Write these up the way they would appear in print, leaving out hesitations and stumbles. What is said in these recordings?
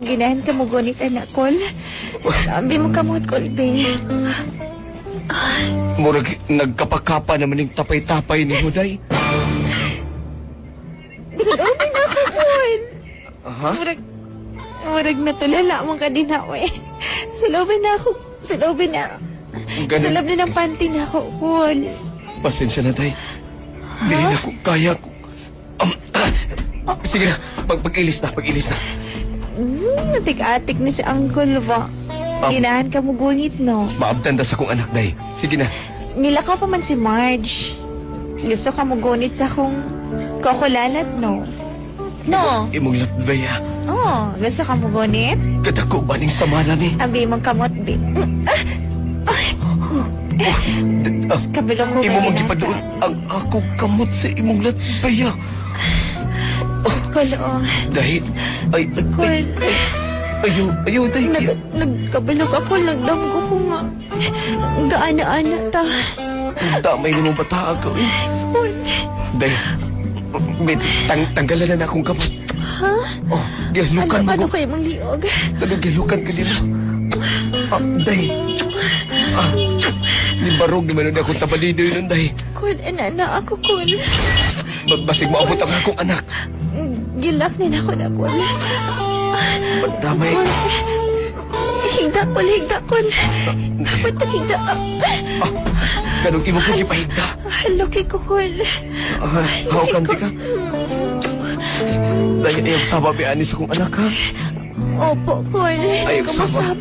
Ginahan ka mo gunit, anak kol. Sabi mo kamot, kol, be. Murag nagkapakapa naman yung tapay-tapay ni Huday. Sabi na ako, kol. Aha? Murag natulala mong kadinaw eh. Salobin na ako. Salobin na. Salab na ng panty na ako, kol. Pasensya na, Day. Dili na ko kaya ko. Sige na, pag-ilis na. Natik-atik ni si Uncle ba? Ginahan ka mo gunit, no? Maabtanda sa kong anak, Day. Sige na. Nilakaw pa man si Marge. Gusto ka mo gunit sa kong kokolalat, no? No? Imong latbaya. Oo, gusto ka mo gunit? Kadako ba ning samana ni? Abi mong kamot, be. Kabilong ko Imo magipadoon ang ako kamot sa imong latbaya. Kol, oh. Day, Kol. Ayaw, Day. Nagkabilog ako, nagdamgo ko nga. Gaana-ana ta. Damay ni mong bata ako, eh. Kol. Day, tanggalan na akong kamot. Ha? Oh, gihalukan mo Ano ko. kayo mong liog? Gihalukan ka nila. Day. Ni barog naman na akong tabalido yun, Day. Kol, na ako, Kol. Basig maabot ang akong anak. Gilak na ako na, Kol. Damay. Kol. Higda, Kol. Dapat na higda. Ganong imo ko gipahigda. Lucky ko, Kol. Haukan di ka. Dahil ayaw saba biani sa kong anak, ha? Opo, Kol. Ayaw saba.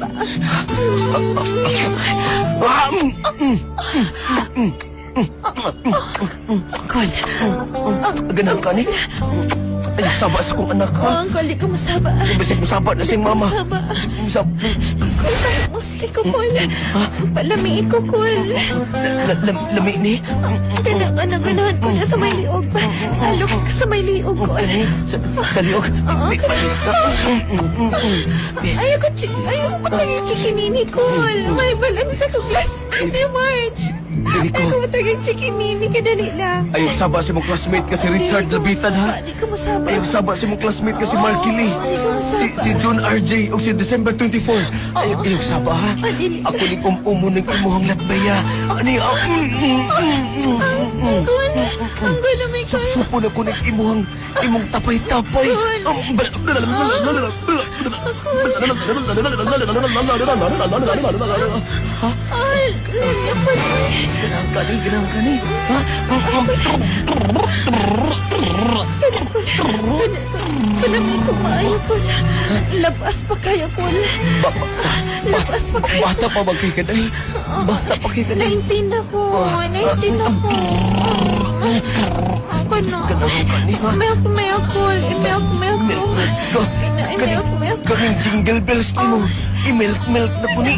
Kol. Ganang ka ni? Ayaw saba sa kong anak, ha? Kol, di ka masaba. Basig mo saba na si mama. Masaba. Kol, tayo musli ko, Kol. Palami ko, Kol. Lami ni? Ganahan ko na sa may liog. Halok ka sa may liog, Kol. Sa liog? Ayaw ko mataging chikinini, Kol. May balance ako glass ni Marge. Ayaw ko mataging chikinini, kadali lang. Ayaw saba si mong classmate ka si Richard Labitan, ha? Di ko masaba. Ayaw saba si mong classmate ka si Marky Lee. Si John RJ o si December 24. Ayaw saba, ha? Ako ning umumo ng imuhang latbaya. Uncle, lumay ko. Supo na ko ng imong tapay-tapay. Ganang kani. Palamig ko maayo, Kol. Labas pa kayo, Kol. Labas pa kayo. Bata pa bagay ka dahil. Bata pa kayo dahil. 19 ako. Ano? Mayo, Kol. Kaming jingle bells ni mo. I-milk na po ni.